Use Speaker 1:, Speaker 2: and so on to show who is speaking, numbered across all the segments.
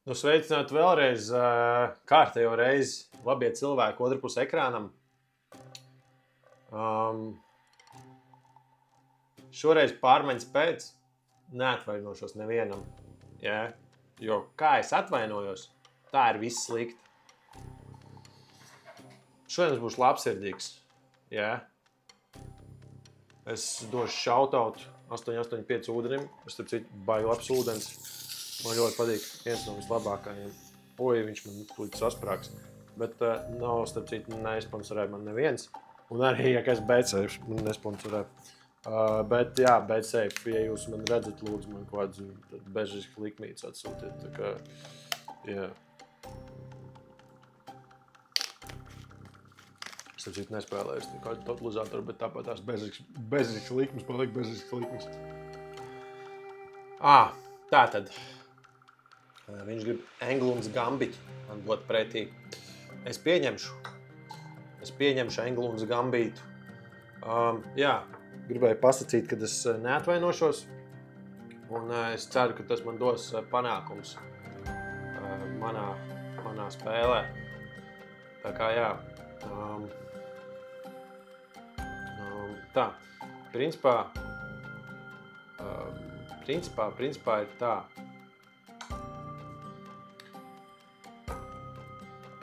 Speaker 1: Nu, sveicināt vēlreiz kārtējo reizi labie cilvēki otrpus ekrānam. Šoreiz pārmaiņas pēc neatvainošos nevienam. Ja? Jo kā es atvainojos, tā ir viss slikti. Šodien es būšu labsirdīgs. Ja? Es došu shoutoutu 885 ūdenim. Es starp citu baigi labs ūdens. Man ļoti patīk, viens no vislabākajiem. Oi, viņš man tūlīt sasprāks. Bet nav, starp citu, nesponsorē man neviens. Un arī, ja es BetSafe, man nesponsorē. Bet jā, BetSafe, ja jūs man redzat, lūdzu man kaut kādu bežisku likmītes atsūtiet. Tā kā, jā. Es starp citu nespēlēju kādu totalizatoru, bet tāpat tās bežiskas likmes paliek bežiskas likmes. Tātad. Viņš grib Englunds Gambitu man dot pretī. Es pieņemšu Englunds Gambitu. Jā, gribēju pasakīt, ka es neatvainošos. Un es ceru, ka tas man dos panākums manā spēlē. Tā kā jā. Tā. Principā ir tā.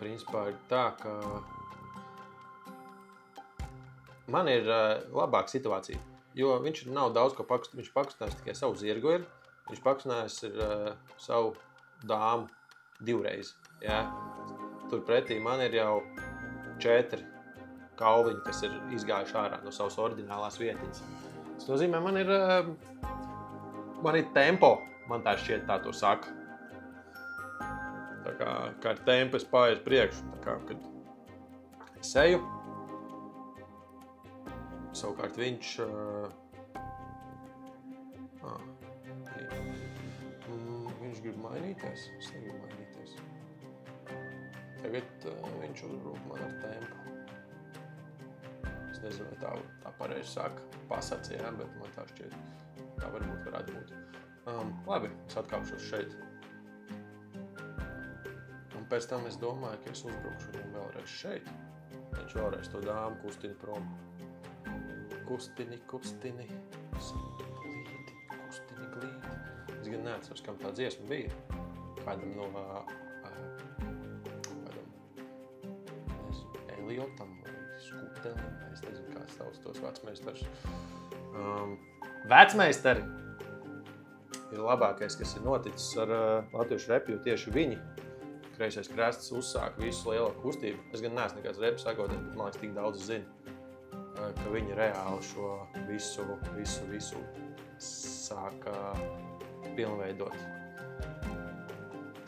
Speaker 1: Principā ir tā, ka man ir labāka situācija, jo viņš nav daudz ko pakustinājis. Viņš pakustinājis tikai savu zirgu ir. Viņš pakustinājis ir savu dāmu divreiz. Ja? Tur pretī man ir jau 4 kauliņi, kas ir izgājuši ārā no savas oriģinālās vietiņas. Tas nozīmē, man ir tempo, man tā šķiet tā to saka. Tā kā ar tempu es pāju priekšu, tā kā, kad es eju. Savukārt viņš... viņš grib mainīties, es negribu mainīties. Tagad viņš uzbrūk man ar tempu. Es nezinu, vai tā pareizi saka, pasacījā, bet man tā šķiet, tā varētu būt. Labi, es atkāpšos šeit. Un pēc tam es domāju, ka es uzbrukšu viņam vēlreiz šeit. Viņš vēlreiz to dāmu kustina prom. Kustini. Glīdi. Es gan neatceros, kam tā dziesma bija. Kādam no... Eliotam vai Skutelim. Es nezinu, kāds tavs tos vecmeistars. Vecmeistari ir labākais, kas ir noticis ar latviešu repu, jo tieši viņi Kreisais krasts uzsāk visu lielo kustību. Es gan neesmu nekāds repu sakotājs, bet man liekas tik daudz zinu, ka viņi reāli šo visu sāka pilnveidot.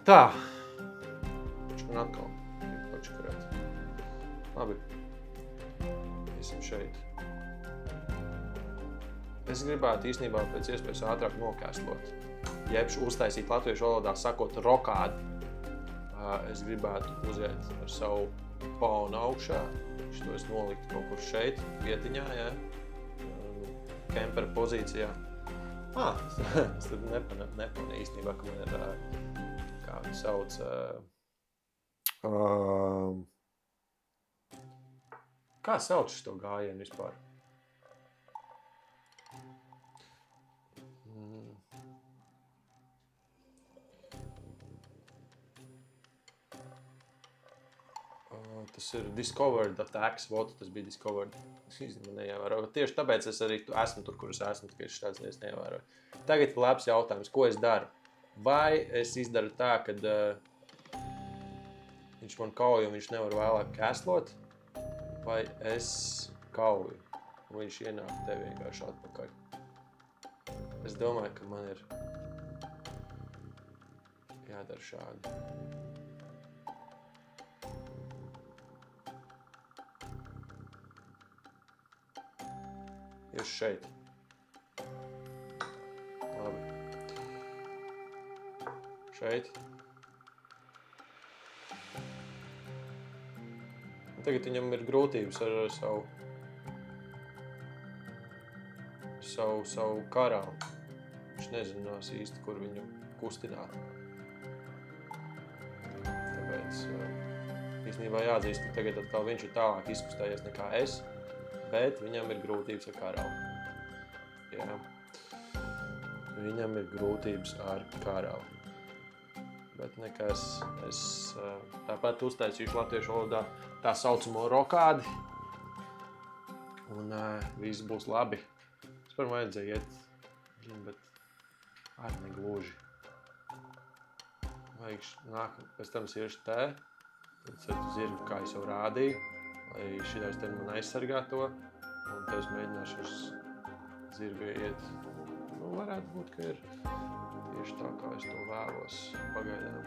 Speaker 1: Tā. Viņš man atkal ir pačakarēt. Labi. Esam šeit. Es gribētu īstenībā pēc iespējas ātrāk nokēslot. Jeb uztaisīt latviešu valodā sakot rokādi. Es gribētu uziet ar savu paunu augšā. Šito es noliktu kaut kur šeit, vietiņā, ja? Kempera pozīcijā. Es tad nepanu īstenībā, ka man ir, kā viņi sauc, kā sauc šito gājienu vispār? Tas ir discovered attacks, tas bija discovered. Es īstenībā neievēroju. Tieši tāpēc es arī esmu tur, kur es esmu, tikai es šāds neievēroju. Tagad ir labs jautājums, ko es daru? Vai es izdaru tā, kad viņš man kauju un viņš nevar vēlāk kēslot, vai es kauju un viņš ienāk te vienkārši atpakaļ? Es domāju, ka man ir jādara šādi. Jūs šeit. Labi. Šeit. Un tagad viņam ir grūtības ar savu karām. Viņš nezinās īsti, kur viņu kustināt. Īstenībā jāatzīst, ka tagad atkal viņš ir tālāk izkustējies nekā es, bet viņam ir grūtības ar karavu. Jā. Viņam ir grūtības ar karavu. Bet nekas, es tāpat uztaisīšu latviešu valodā tā saucamo rokādi. Un viss būs labi. Es par vajadzēju iet, bet arī negluži. Vajag nāk, pēc tam es iešu te, tad zirgu, kā es jau rādīju, lai šitais te man aizsargā to. Un te es mēģināšu uz zirgu iet. Nu, varētu būt, ka ir tieši tā, kā es to vēlos pagaidām.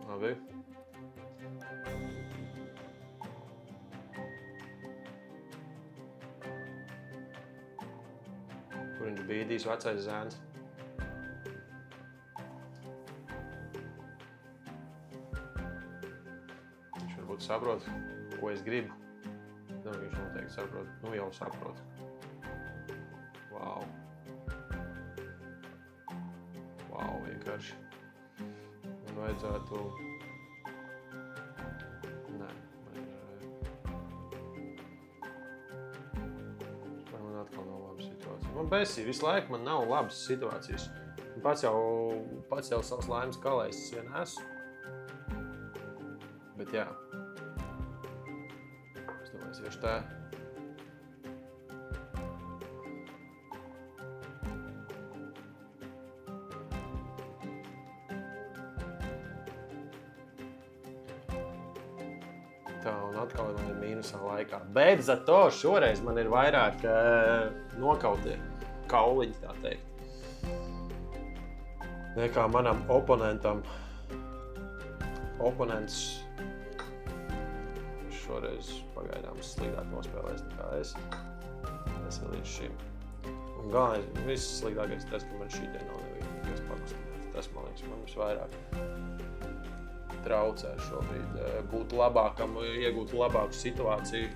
Speaker 1: Labi. Kur viņš bīdīs vecais zēns? Viņš varbūt saprot, ko es gribu. Viņš noteikti saprot. Nu, jau saprot. Vau. Vau, vienkārši. Man vajadzētu... Nē, man atkal nav laba situācija. Man besī, visu laiku man nav labas situācijas. Pats jau savas laimes kalējs es vien esmu. Bet jā. Es domāju, es iešu tā. Tā, un atkal man ir mīnusā laikā. Bet zato šoreiz man ir vairāk nokautie kauliņi, tā teikt. Nekā manam oponentam. Oponents šoreiz pagaidām sliktāk nospēlēs nekā es. Es līdz šim. Un galvenais, viss sliktākais tas, ka man šīdien nav nevienīgais pakustināts. Tas, man liekas, man visvairāk traucē šobrīd būt labākam, iegūt labāku situāciju.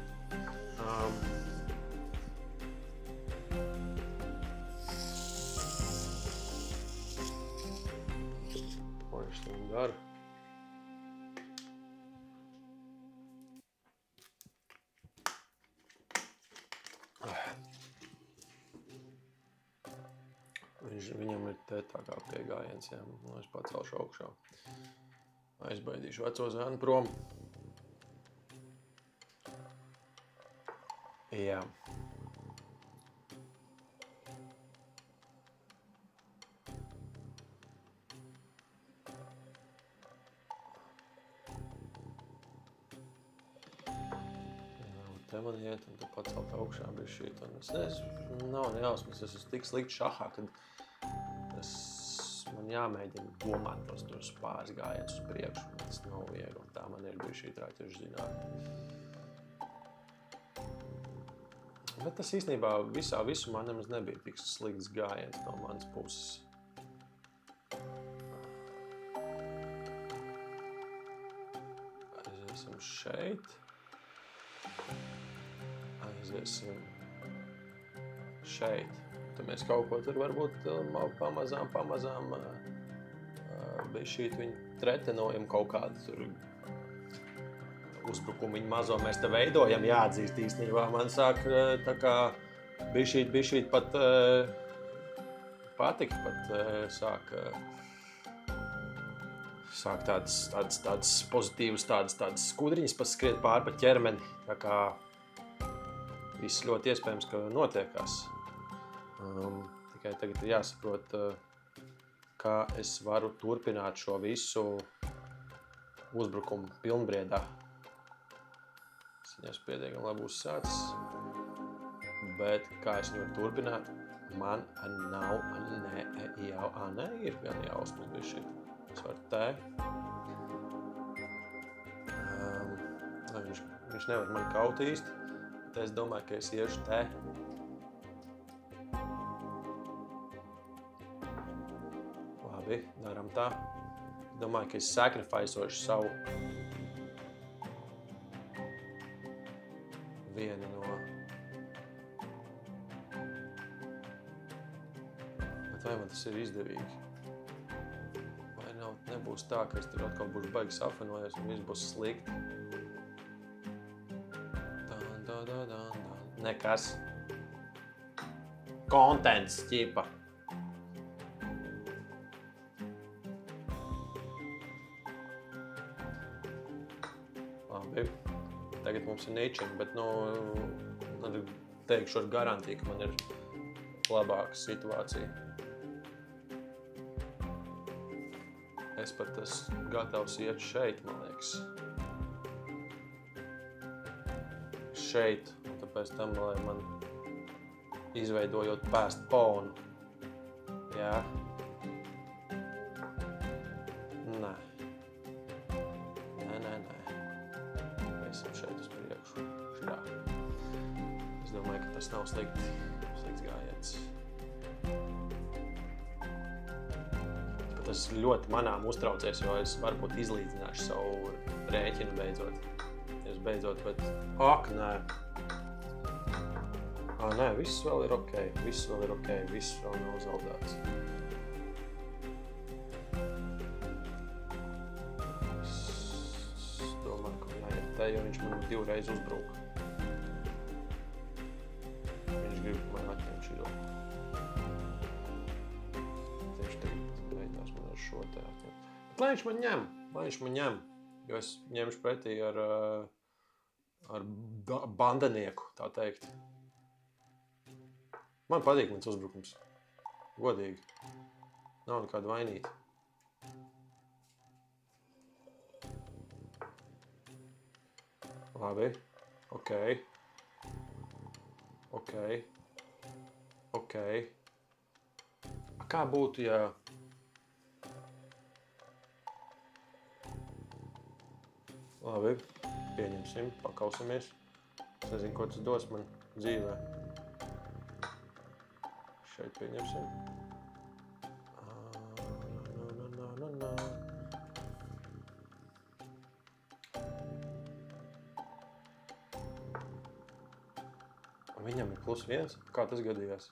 Speaker 1: Ko viņš tam dara? Viņam ir te tā kā piegājiens, jā. Es pacelšu augšā. Aizbaidīšu veco zēnu prom. Jā. Te man iet un tu pacelt augšā bišķīt. Es nezinu, nav nejausmas, es esmu tik slikti šahā, kad man jāmēģina domāt tos pāris gājienus uz priekšu. Tas nav viegli, un tā man ir bijuši rāķešu zinātne. Bet tas īstenībā visumā nemaz nebija tik slikts gājiens no manas puses. Aiziesim šeit. Aiziesim šeit. Tad mēs kaut ko tur varbūt pamazām bišķīt viņu tretenojam kaut kādu tur uzbrukumiņu mazo. Mēs te veidojam, jāatzīst īstenībā. Man sāk tā kā bišķīt pat patikt, pat sāk tādas pozitīvas, tādas skudriņas skriet pāri pa ķermeni. Tā kā viss ļoti iespējams, ka notiekās. Tikai tagad ir jāsaprot, kā es varu turpināt šo visu uzbrukumu pilnbriedā. Es viņas pietiekami labi uzsācis, bet kā es viņu varu turpināt, man nav ir gan jausmas bišķīt. Es varu te. Viņš nevar mani kaut īsti, bet es domāju, ka es iešu te. Daram tā. Domāju, ka es sacrificeošu savu vienu no Vai man tas ir izdevīgi? Vai nebūs tā, ka es tur atkal būšu baigi safinojos un viss būs slikti? Nekas. Kontents, ķipa. Labi. Tagad mums ir ničing, bet, teikšu ar garantiju, ka man ir labāka situācija. Es pat esmu gatavs iet šeit, man liekas. Šeit, un tāpēc tam, lai man izveidojot pēst ponu. Jā. Nē. Nē. Esam šeit uz priekšu. Šā. Es domāju, ka tas nav slikts gājiens. Tas ļoti manām uztraucies, jo es varbūt izlīdzināšu savu rēķinu beidzot. Bet, nē. Nē, viss vēl ir ok, viss vēl nav zaudēts. Es domāju, ka jāiet te, jo viņš man 2 reizes uzbruka. Viņš grib man atņemt šito. Tieši tagad beidās man ar šo te atņemt. Bet lai viņš man ņem, jo es ņemšu pretī ar bandenieku, tā teikt. Man patīk mans uzbrukums. Godīgi. Nav nekāda vainīta. Labi. Ok. Kā būtu, ja... Labi. Pieņemsim, pakausamies. Es nezinu, ko tas dos man dzīvē. Šeit pieņemsim. Viņam ir +1. Kā tas gadījās?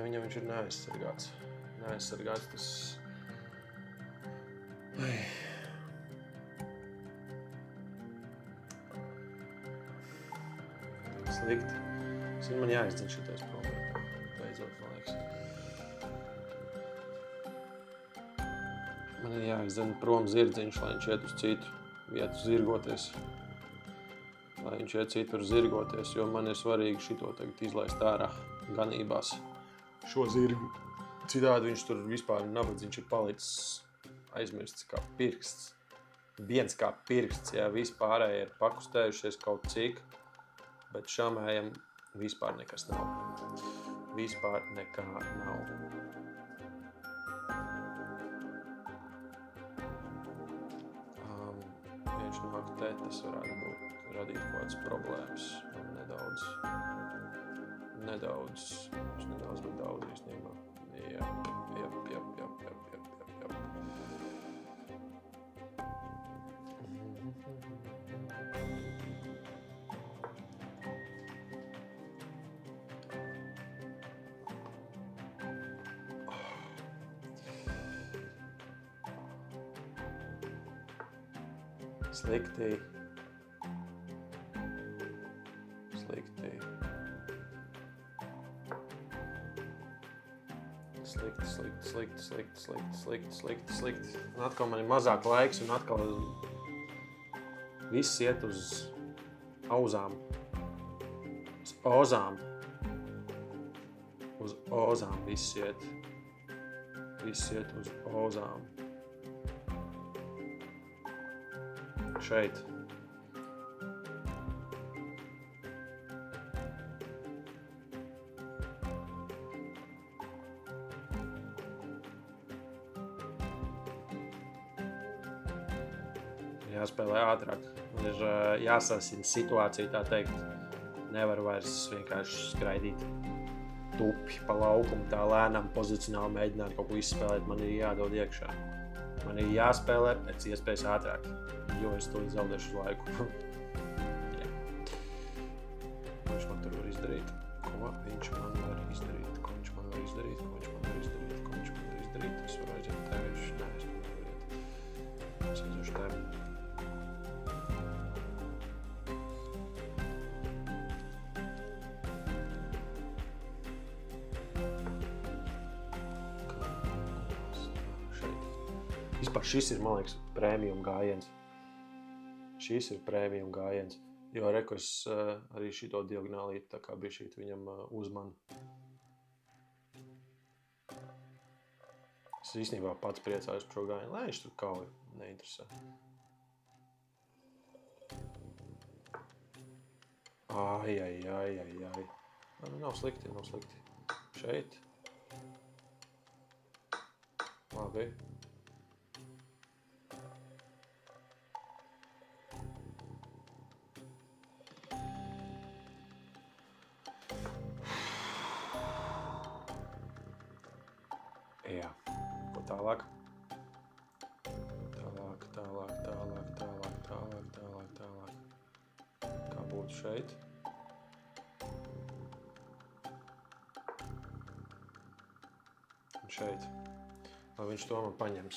Speaker 1: Viņam viņš ir neaizsargāts. Neaizsargāts tas... Slikti. Man jāizdzen šitais prom. Beidzot, man liekas. Man ir jāizdzen prom zirdziņš, lai viņš iet uz citu vietu zirgoties. Lai viņš iet citur zirgoties, jo man ir svarīgi šito tagad izlaist ārā ganībās. Šo zirgu. Citādi viņš tur vispār nabadzīgs ir palicis aizmirsts kā pirksts. Viens kā pirksts, jā, vispārēji ir pakustējušies kaut cik, bet šamējam vispār nekas nav. Vispār nekā nav. Viņš nāk te, tas varētu būt radīt kaut kādas problēmas. Nedaudz, bet daudz īstenībā. Jep. Slikti. Slikti. Un atkal man ir mazāk laiks un atkal viss iet uz auzām. Uz ozām. Uz ozām viss iet. Viss iet uz ozām. Šeit. Jāspēlē ātrāk. Man ir jāsasina situācija, tā teikt. Nevar vairs vienkārši skraidīt tupi pa laukumu, tā lēnām pozicionāli mēģināt kaut ko izspēlēt. Man ir jādod iekšā. Man ir jāspēlē pēc iespējas ātrāk, jo es to zaudēšu laiku. Jā. Ko viņš man tur var izdarīt? Ko viņš man var izdarīt? Ko viņš man var izdarīt? Ko viņš man var izdarīt? Ko viņš man var izdarīt? Es varu aiziet te, viņš neaiz to nevar iet. Es aiziešu te. Vispār šis ir, man liekas, prēmijum gājiens. Šis ir prēmijum gājiens. Jo reku es arī šito diagonālīti tā kā bišķīt viņam uzmanu. Es īstenībā pats priecājos par šo gājienu. Lai viņš tur kauj, neinteresē. Ai. Nav slikti, nav slikti. Šeit. Labi. Jā, ko tālāk? Tālāk. Kā būtu šeit? Un šeit. Vai viņš to man paņems?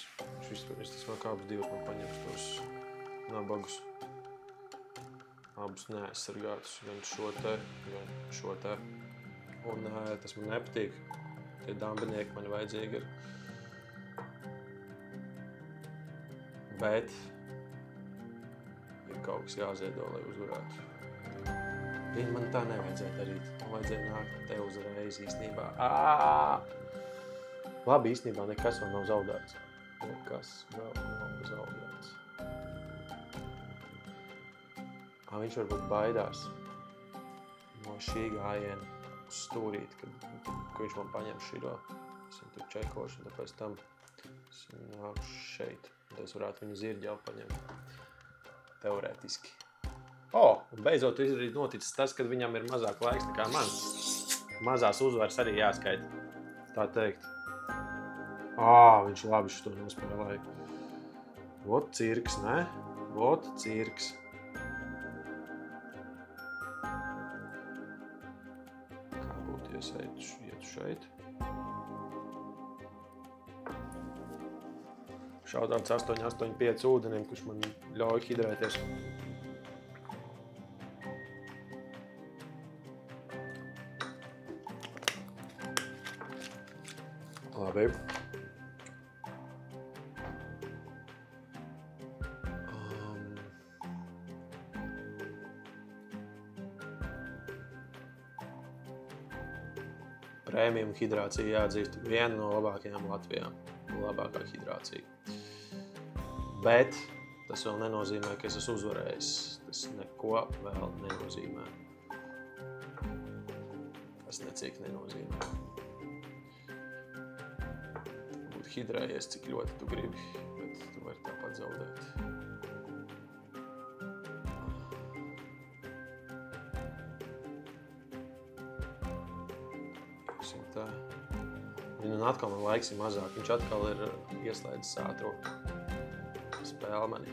Speaker 1: Viņš tas vēl kāpus divus man paņems tos nabagus. Abus neaizsargātus, gan šo te. Un tas man nepatīk. Tie dambinieki man vajadzīgi ir. Bet ir kaut kas jāziedo, lai uzvarētu. Viņi man tā nevajadzēja darīt. Man vajadzēja nākt te uzreiz īstenībā. Labi, īstenībā nekas vēl nav zaudēts. Viņš varbūt baidās no šī gājiena. Stūrīt, ka viņš man paņem širo. Es viņu tur čekošu, un tāpēc tam es viņu nāku šeit. Un es varētu viņu zirģēlu paņemt. Teorētiski. Un beidzot ir noticis tas, kad viņam ir mazāk laiks nekā man. Mazās uzvaras arī jāskaita. Tā teikt. Viņš labi šito nospēlēja. Vot cirks, ne? Vot cirks. Es ietu šeit. Šaudāts 885 ūdenim, kurš man ļauj hidrēties. Labi. Prēmijum hidrācija jāatzīst viena no labākajām Latvijā. Labākā hidrācija. Bet tas vēl nenozīmē, ka es esmu uzvarējis. Tas neko vēl nenozīmē. Tas necik nenozīmē. Būt hidrējies, cik ļoti tu gribi, bet tu vari tāpat zaudēt. Un atkal man laiks ir mazāk. Viņš atkal ir ieslēdzis ātro spēli mani.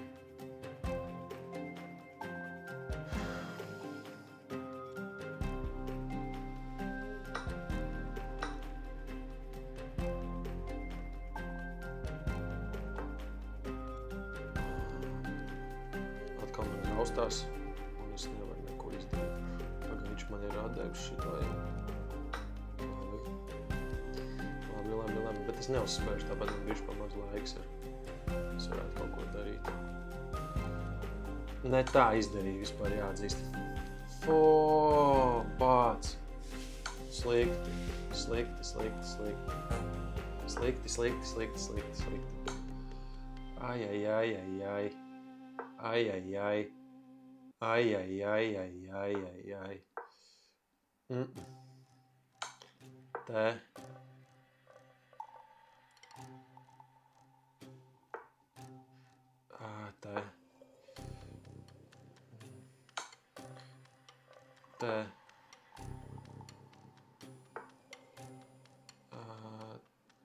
Speaker 1: Atkal man raustās, un es nevaru neko izdarīt. Tagad viņš man ir atdevis šito. Labi, bet es neuzspēšu, tāpat man bišķi pa maz laiks ir. Es varētu kaut ko darīt. Ne tā izdarīju vispār jāatzīst. Pāc! Slikti. Ai.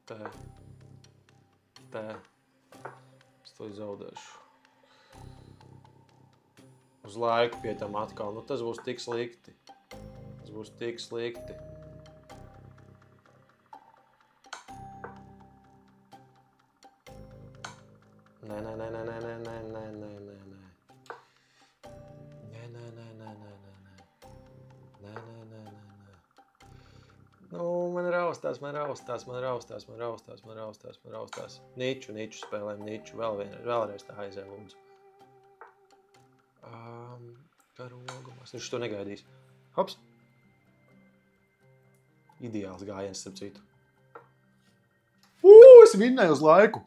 Speaker 1: Te. Te. to zaudēšu. Uz laiku pie tam atkal. Nu, tas būs tik slikti. Tas būs tik slikti. Nē. Nu, man raustās. Niču spēlēm, niču. Vēlreiz tā aizē, lūdzu. Karogumās. Viņš to negaidīs. Hops. Ideāls gājiens, starp citu.
Speaker 2: Es vinnēju uz laiku.